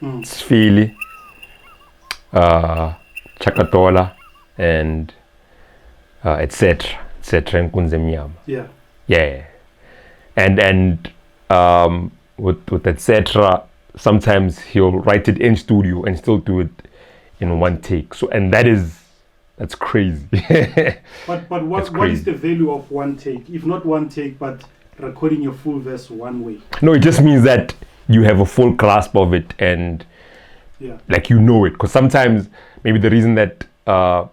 Sfili, Chakatola, and etc. Yeah. Yeah. And with etc. sometimes he'll write it in studio and still do it in one take. So and that's crazy. But what is the value of one take? If not one take, but recording your full verse one way. No, it just means that you have a full grasp of it and like you know it. Because sometimes maybe the reason that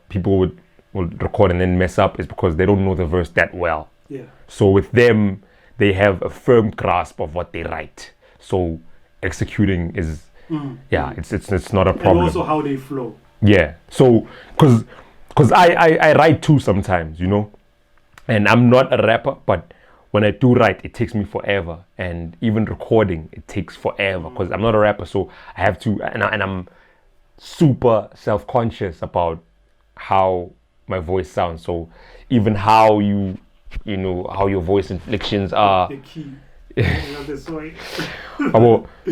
people will record and then mess up is because they don't know the verse that well. Yeah. So with them, they have a firm grasp of what they write. So executing is it's not a problem. And also how they flow. Yeah. So because I write too sometimes, you know, and I'm not a rapper, but when I do write, it takes me forever, and even recording, it takes forever because I'm not a rapper, so I have to, and I'm super self-conscious about how my voice sounds. So even how you know how your voice inflections are. The key.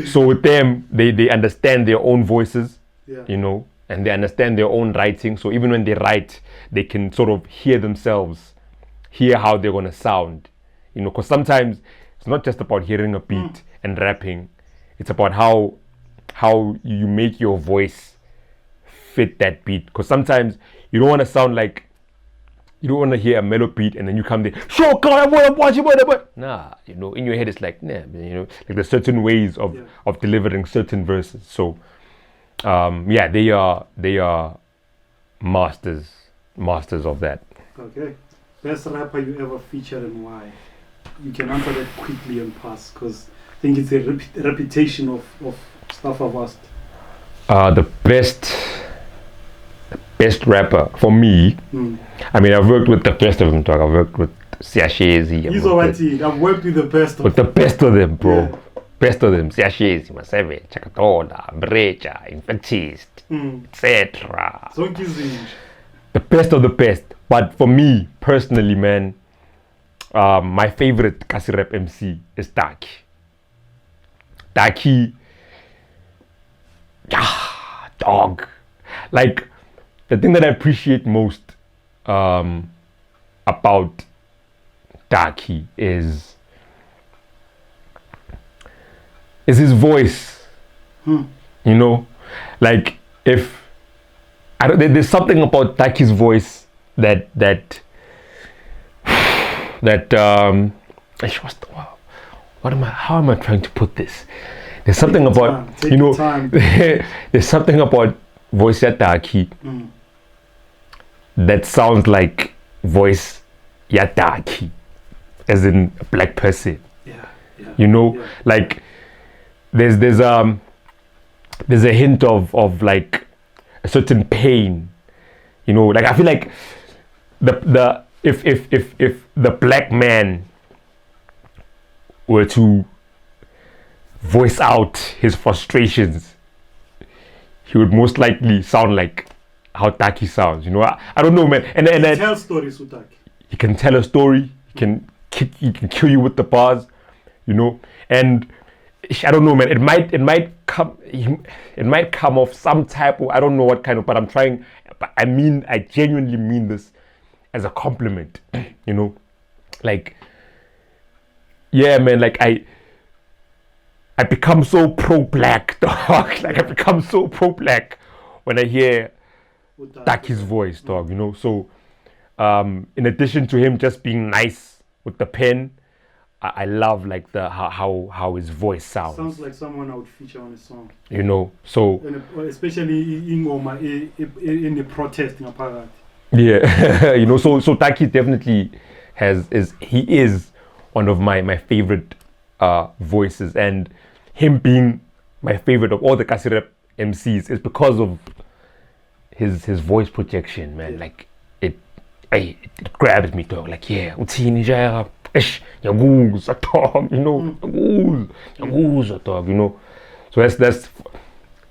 So with them, they understand their own voices, yeah. you know, and they understand their own writing. So even when they write, they can sort of hear themselves, hear how they're gonna sound. You know, because sometimes it's not just about hearing a beat and rapping. It's about how you make your voice fit that beat. Because sometimes you don't want to sound like, you don't want to hear a mellow beat and then you come there, sure, God, I watch it. Nah, you know, in your head it's like, nah, you know, like there's certain ways of delivering certain verses. So, they are masters of that. Okay. Best rapper you ever featured and why? You can answer that quickly and pass, because I think it's a repetition of stuff I've asked. The best rapper for me. I mean, I've worked with the best of them. I've worked with Siashezi. I've worked with the best. With the best of them, bro. Yeah. Best of them. Siashezi, Maseve, Chakatola, Brecha, Infektist, etc. The best of the best. But for me personally, man, my favorite r.i.P MC is Darkie. Darkie, dog. Like, the thing that I appreciate most about Darkie is his voice. You know, like there's something about Darkie's voice that how am I trying to put this? There's something about there's something about voice at Darkie that sounds like voice ya Darkie, as in a black person. You know, like there's a hint of like a certain pain. You know, like I feel like if the black man were to voice out his frustrations, he would most likely sound like how Darkie sounds. You know, I don't know, man. And tell stories with Darkie. He can tell a story. He can kill you with the bars. You know, and I don't know, man. It might come off some type of, I don't know what kind of, but I'm trying. But I genuinely mean this as a compliment. You know, like, yeah, man. Like I become so pro-black, dog. Like I become so pro-black when I hear Darkie's voice, dog. You know, so in addition to him just being nice with the pen, I love like how his voice sounds. Sounds like someone I would feature on a song. You know, so especially in Noma, in the protest in Aparat. Yeah, you know, so Darkie definitely is one of my favorite voices, and him being my favorite of all the r.i.P MCs is because of his voice projection, man. Like it grabs me, dog. Like dog, you know, dog, you know. So that's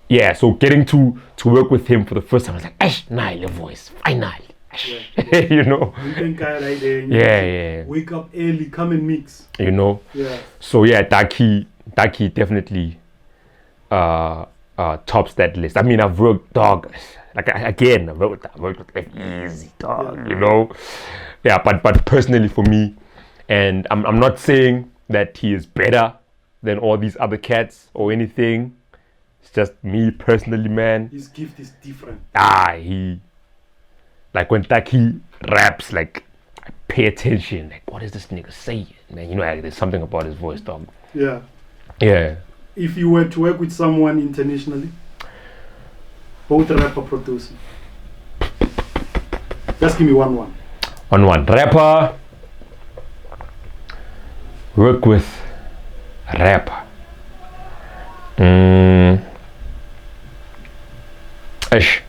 yeah. So getting to work with him for the first time, I was like, your voice, finally. You know. Yeah. Wake up early, come and mix. You know. Yeah. So yeah, Darkie definitely tops that list. I mean, I've worked, dog, like again, I've worked with Easy, dog, you know. Yeah, but personally for me, and I'm not saying that he is better than all these other cats or anything. It's just me personally, man. His gift is different. He, like when Darkie raps, like I pay attention. Like, what is this nigga saying? Man, you know, like, there's something about his voice, dog. Yeah. Yeah. If you were to work with someone internationally, both rapper, producer, just give me one. One rapper. Work with a rapper. Ish.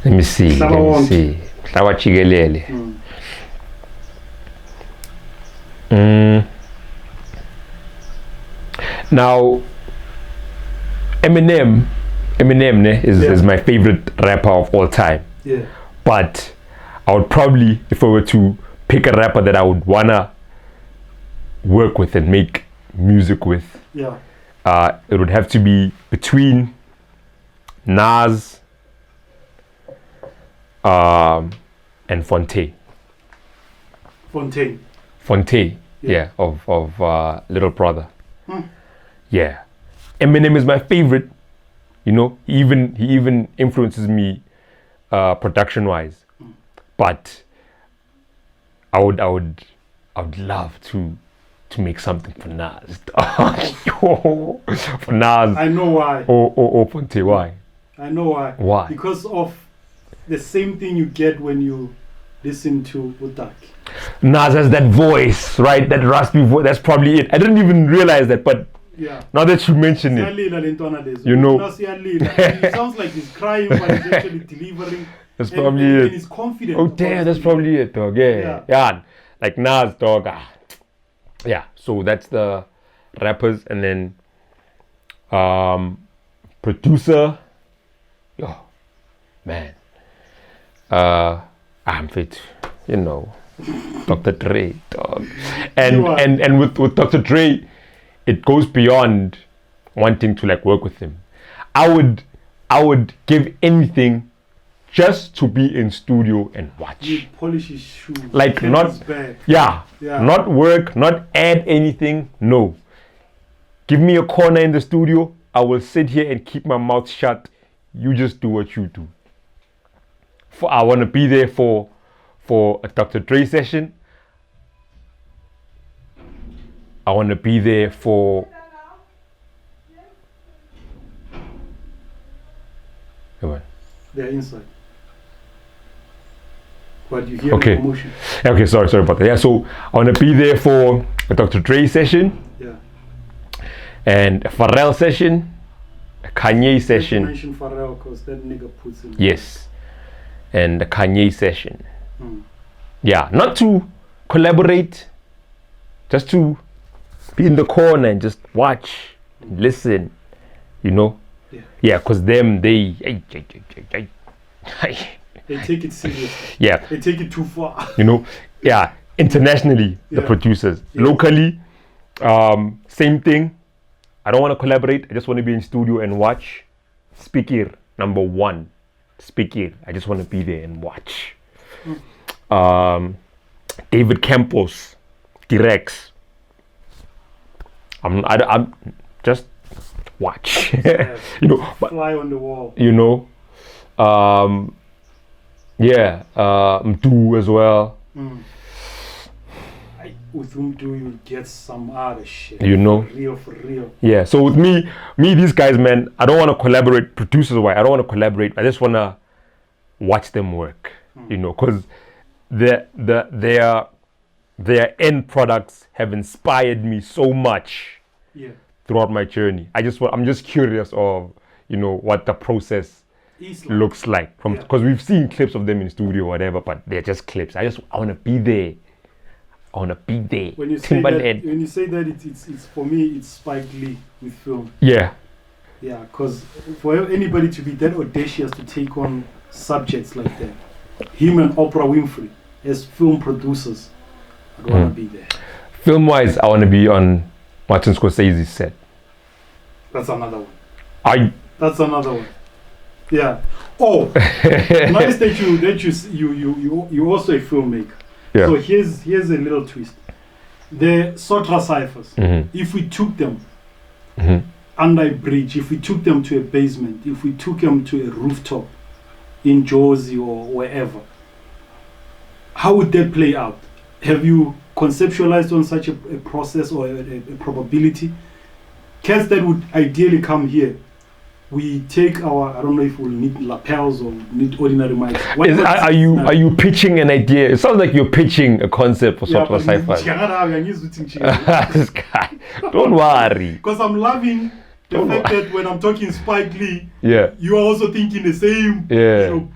Let me see. Hlala Chigelele. Now, Eminem is my favorite rapper of all time. Yeah. But I would probably, if I were to pick a rapper that I would wanna work with and make music with, yeah, it would have to be between Nas and Fontaine. Fontaine, yeah, of Little Brother. Yeah, Eminem is my favorite. You know, he even influences me production wise. But I would love to make something for Nas. For Nas. I know why. Or Fontaine, why? I know why. Why? Because of the same thing you get when you listen to Vernac. Nas has that voice, right? That raspy voice. That's probably it. I didn't even realize that, but yeah, now that you mention it, you know, it sounds like he's crying, but he's actually delivering. That's probably it. And he's confident. Oh damn, that's probably it, dog. Yeah. Like Nas, dog. Yeah. So that's the rappers, and then producer. Yo, man. I'm fit. You know, Dr. Dre, dog. And with Dr. Dre, it goes beyond wanting to like work with him. I would give anything just to be in studio and watch. You polish his shoes. Like not not work, not add anything. No. Give me a corner in the studio. I will sit here and keep my mouth shut. You just do what you do. I want to be there for a Dr. Dre session. I want to be there for they're inside. But you hear okay. The commotion. Okay, sorry about that. Yeah, so I want to be there for a Dr. Dre session. Yeah. And a Pharrell session, a Kanye session. You mentioned Pharrell because that nigga puts in. Yes. And a Kanye session. Yeah, not to collaborate, just to be in the corner and just watch, and listen, you know. Yeah, because them they take it seriously. Yeah, they take it too far. You know. Yeah, internationally the producers, locally, same thing. I don't want to collaborate. I just want to be in studio and watch. SPeeKa, number one. SPeeKa. I just want to be there and watch. David Campos, T-Rex. I'm just watch. You know, but, fly on the wall. You know, Mdu as well. With whom do you get some other shit? You know, for real. Yeah. So with me, these guys, man, I don't want to collaborate. Producers, why? I don't want to collaborate. I just want to watch them work. You know, because their end products have inspired me so much. Yeah. Throughout my journey, I'm just curious of, you know, what the process looks like from, because we've seen clips of them in studio or whatever, but they're just clips. I want to be there. I want to be there. When you say that, it's for me, it's Spike Lee with film. Yeah. Yeah, because for anybody to be that audacious to take on subjects like that, him and Oprah Winfrey as film producers, I'd want to be there. Film-wise, I want to be on Martin Scorsese's set. That's another one. That's another one. Yeah. Oh, nice that you also a filmmaker. Yeah. So here's a little twist. The Sotra Cyphers. If we took them under a bridge, if we took them to a basement, if we took them to a rooftop in Jersey or wherever, how would that play out? Have you conceptualized on such a process or a probability? Cats that would ideally come here, we take our, I don't know if we'll need lapels or need ordinary mics. Are you pitching an idea? It sounds like you're pitching a concept for Sotra Cyphers. This guy, don't worry. Because I'm loving the fact that when I'm talking Spike Lee, you are also thinking the same,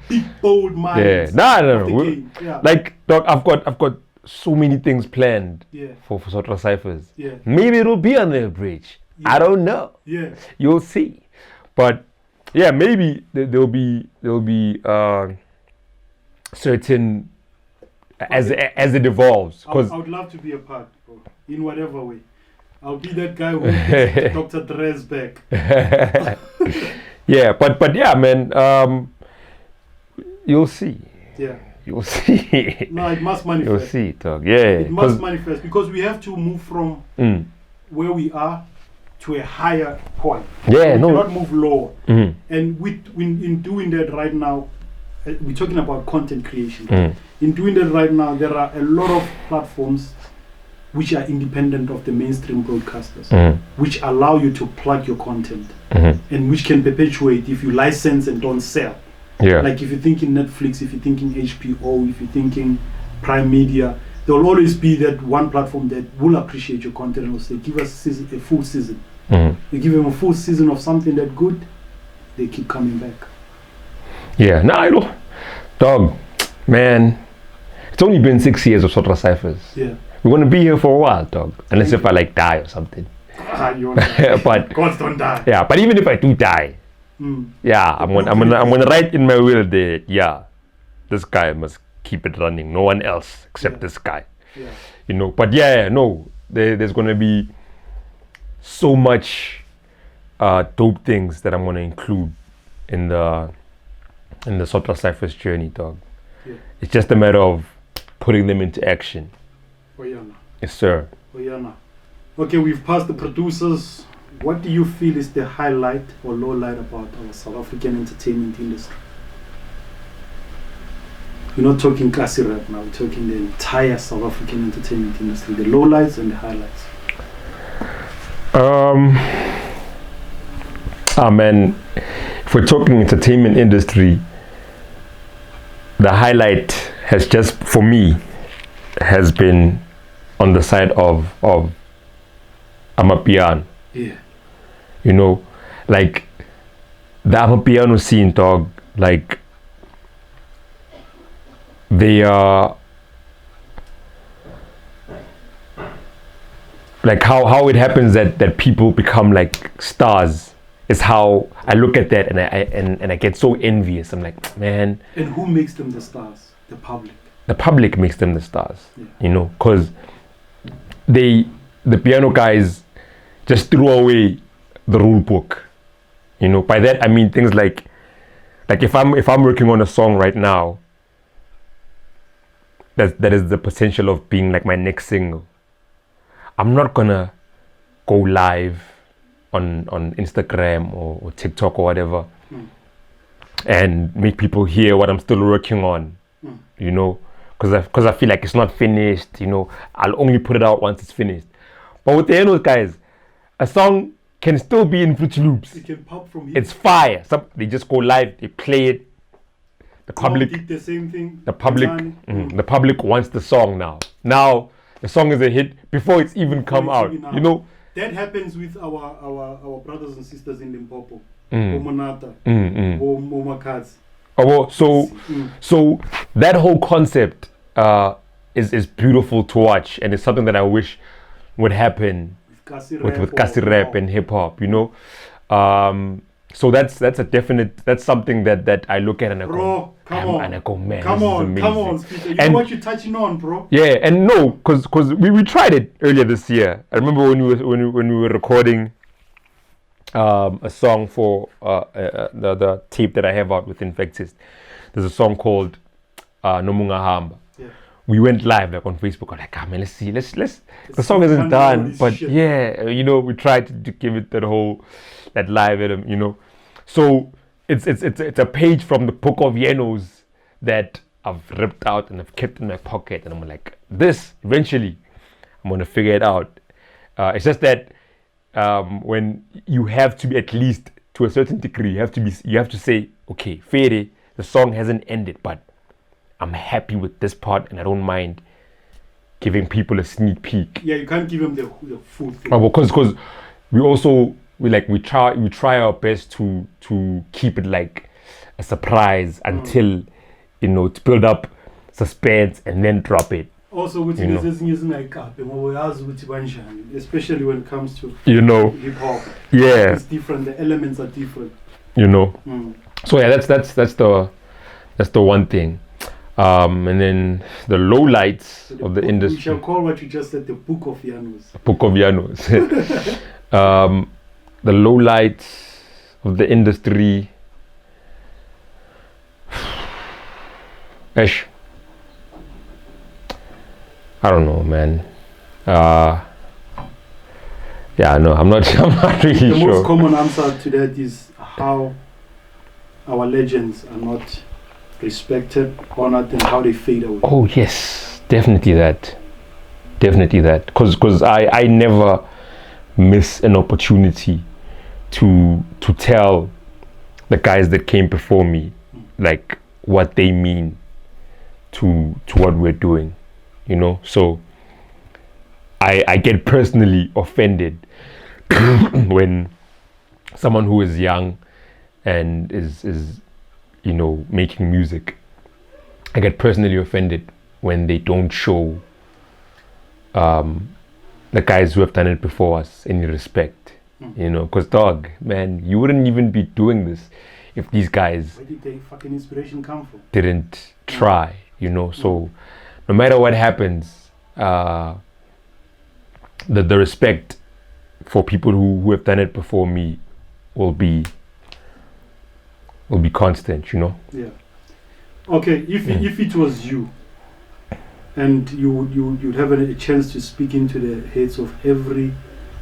big bold minds. No. Like, dog, I've got so many things planned for Sotra Cyphers. Maybe it'll be on the bridge. I don't know. You'll see. But yeah, maybe there'll be certain as it evolves. I would love to be a part, bro, in whatever way. I'll be that guy who gets Dr. Dre's back. Yeah, but yeah, man. You'll see. Yeah. You'll see. No, it must manifest. You'll see, dog. Yeah. It must manifest because we have to move from where we are to a higher point. Yeah, we no. cannot move lower. And in doing that right now, we're talking about content creation. In doing that right now, there are a lot of platforms which are independent of the mainstream broadcasters, which allow you to plug your content and which can perpetuate if you license and don't sell. Yeah. Like if you're thinking Netflix, if you're thinking HBO, if you're thinking Prime Media, there will always be that one platform that will appreciate your content and will say, give us a full season. You give them a full season of something that good, they keep coming back. Yeah, no, dog, man, it's only been 6 years of Sotra Cyphers. Yeah. We're going to be here for a while, dog, unless if I like die or something. You won't die. But gods don't die. Yeah, but even if I do die, I'm gonna write in my will that this guy must keep it running. No one else except this guy. Yeah. You know. But there's gonna be so much dope things that I'm gonna include in the Sotra Cyphers journey, dog. Yeah. It's just a matter of putting them into action. Oyana. Yes, sir. Oyana. Okay, we've passed the producers. What do you feel is the highlight or low light about our South African entertainment industry? We're not talking kahle rap now, we're talking the entire South African entertainment industry, the lowlights and the highlights. Man, if we're talking entertainment industry, the highlight has just, for me, has been on the side of Amapiano. Yeah. You know, like the Amapiano scene, dog, like they are like how it happens that people become like stars is how I look at that, and I get so envious. I'm like, man. And who makes them the stars? The public. The public makes them the stars. Yeah. You know, because the piano guys just threw away the rule book. You know, by that I mean things like if I'm working on a song right now that is the potential of being like my next single, I'm not gonna go live on Instagram or TikTok or whatever and make people hear what I'm still working on. You know, because I feel like it's not finished. You know, I'll only put it out once it's finished. But with the Yanos guys, a song can still be in Fruity Loops. It can pop from here. It's fire. They just go live, they play it. The public did the same thing. The public wants the song now. Now the song is a hit before it's even come out. You know. That happens with our brothers and sisters in Limpopo. Omonata. Omakats. So that whole concept is beautiful to watch, and it's something that I wish would happen with kahle rap and hip hop, you know. So that's something that I look at and I go, man, come on, SPeeKa. You know what you're touching on, bro? Yeah, and no, because we tried it earlier this year. I remember when we were recording a song for the tape that I have out with Infektist. There's a song called Noma ungahamba. Yeah. We went live like on Facebook. I'm like, man, let's see, let's. The song isn't done, but shit. yeah, we tried to give it that live rhythm, So it's a page from the book of Yanos that I've ripped out and I've kept in my pocket, and I'm like, this eventually I'm gonna figure it out. It's just that when you have to be, at least to a certain degree, you have to say, okay, Fede, the song hasn't ended, but I'm happy with this part and I don't mind giving people a sneak peek. Yeah, you can't give them the full thing. Because we try our best to keep it like a surprise until to build up suspense and then drop it. Also, which is using like especially when it comes to hip hop. Yeah, it's different. The elements are different. So yeah, that's the one thing. And then the lowlights of the industry. We shall call what you just said the book of Yanos. Book of Yanos. The lowlights of the industry. Ish. I don't know, man. Yeah, no, I'm not really sure. The most common answer to that is how our legends are not respected, honored, and how they fade away. Oh yes, definitely that. Because I never miss an opportunity to tell the guys that came before me like what they mean to what we're doing, So I get personally offended when someone who is young and is making music. I get personally offended when they don't show the guys who have done it before us any respect. Because dog, man, you wouldn't even be doing this if these guys, where did the fucking inspiration come from? Didn't try, So no matter what happens, the respect for people who have done it before me will be constant, Yeah. Okay, if it was you, and you'd have a chance to speak into the heads of every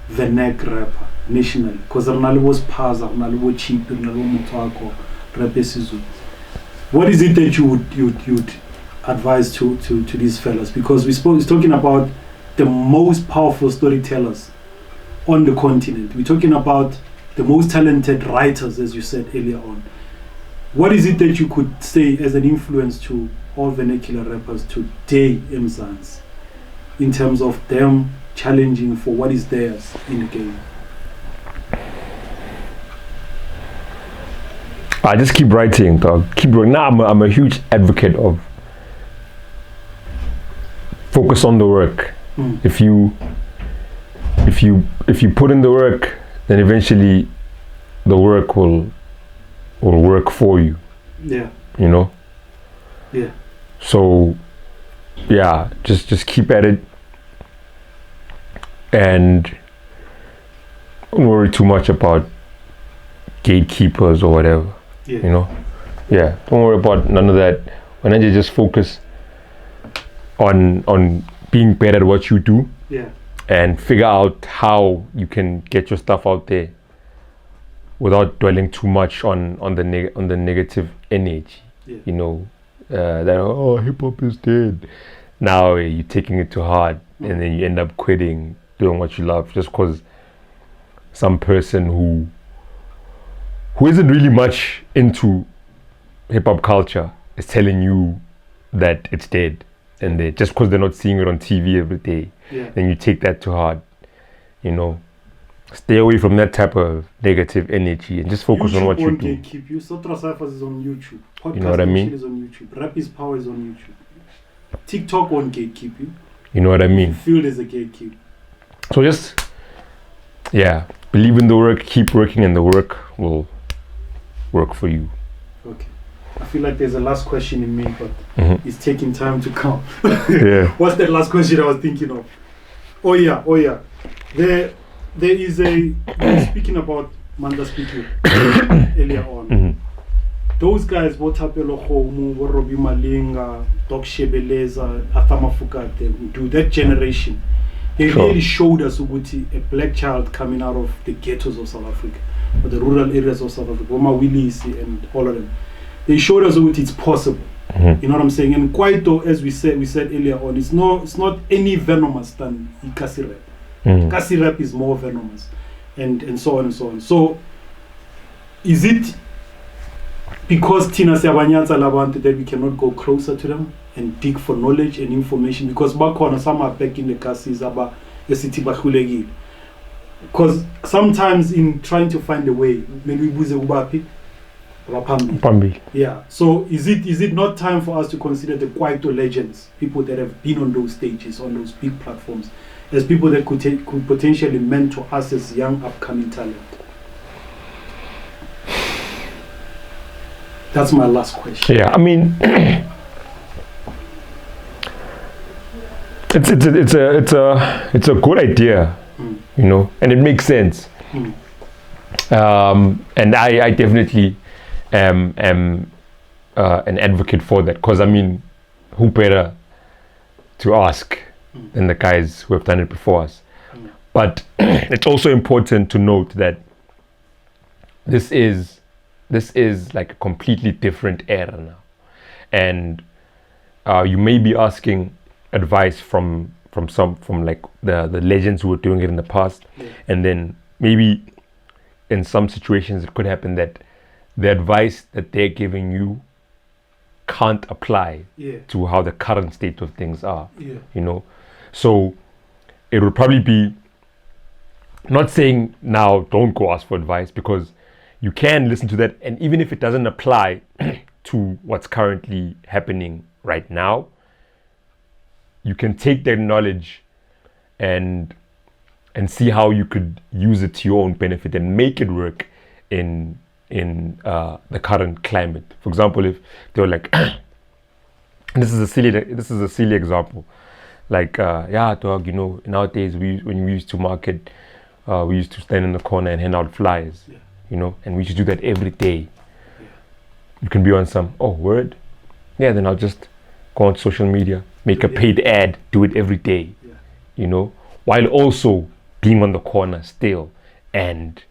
Vernac rapper nationally, because Arnali was Paza, Arnali was Chief, Arnali was Mutako, R.i.P what is it that you'd advise to these fellas? Because we're talking about the most powerful storytellers on the continent. We're talking about the most talented writers, as you said earlier on. What is it that you could say as an influence to all vernacular rappers today in Mzansi, in terms of them challenging for what is theirs in the game? I just keep writing, dog. Keep writing. Now I'm a huge advocate of focus on the work. If you put in the work, then eventually the work will work for you. Yeah. Yeah. So yeah, just keep at it and don't worry too much about gatekeepers or whatever. Yeah. Yeah, don't worry about none of that. Why don't you just focus on being better at what you do? Yeah. And figure out how you can get your stuff out there without dwelling too much on the negative energy. Yeah. That hip hop is dead. Now you're taking it too hard, and then you end up quitting doing what you love just because some person who isn't really much into hip hop culture is telling you that it's dead, and just because they're not seeing it on TV every day, then you take that too hard. Stay away from that type of negative energy and just focus on what you do. Keep you. Sotra Cyphers is on YouTube. Podcast You know what I mean? Is on YouTube. R.i.P Power is on YouTube. TikTok won't gatekeep you. You know what I mean? You feel there's a gatekeep. So just believe in the work, keep working, and the work will work for you. Okay. I feel like there's a last question in me, but it's taking time to come. Yeah. What's that last question I was thinking of? Oh yeah. There is speaking about Manda speaking earlier on. Those guys, Thapelo, Robbie Malinga, Doc Shebeleza, Athama Fukate, do that generation, they really showed us a black child coming out of the ghettos of South Africa, or the rural areas of South Africa, Oma Willis and all of them. They showed us it's possible. You know what I'm saying? And Kwaito, as we said earlier on, it's not any venomous than Kasi rap. Kasi rap is more venomous, and so on and so on. So, is it because Tina Siabanyatsa Lavante that we cannot go closer to them and dig for knowledge and information? Because back on some are back in the Kasis about the city Bahulegi. Because sometimes in trying to find a way, maybe we Ubapi. Yeah. So is it not time for us to consider the Kwaito legends, people that have been on those stages, on those big platforms, as people that could potentially mentor us as young upcoming talent? That's my last question. Yeah, I mean, it's a good idea, you know, and it makes sense. And I definitely am an advocate for that, because I mean, who better to ask than the guys who have done it before us? But it's also important to note that this is like a completely different era now, and you may be asking advice from like the legends who were doing it in the past, and then maybe in some situations it could happen that the advice that they're giving you can't apply to how the current state of things are. You know, so it would probably be, not saying now don't go ask for advice, because you can listen to that, and even if it doesn't apply to what's currently happening right now, you can take that knowledge and see how you could use it to your own benefit and make it work in the current climate. For example, if they were like, this is a silly example, like yeah, dog, you know, nowadays when we used to market, we used to stand in the corner and hand out flyers. You know, and we should do that every day. You can be on some, oh, word? Yeah, then I'll just go on social media, make a paid ad, do it every day, you know, while also being on the corner still and,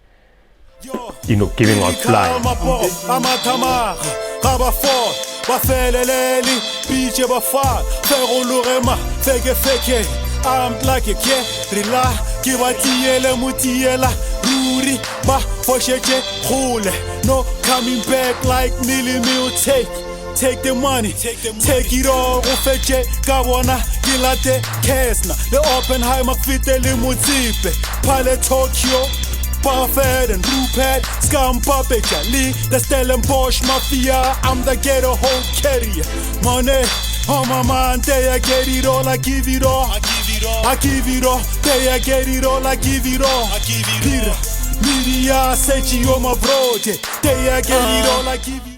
you know, giving out flyers. I'm like a rila, give a tiela mutiela, ruri, ba, fosheche, hole. No coming back like mil take the money, take it all, ufeche, kawana, gilate, kesna, the Oppenheimer fit the limuzipe, Pale Tokyo, Buffett and Rupert, Scum Puppet, Lee, the Stellenbosch Mafia, I'm the ghetto whole carrier, money. Oh my man, they I get it all, I give it all, I give it all, they I get it all, I give it all, Media, say you my bro, they I get it all, I give it all.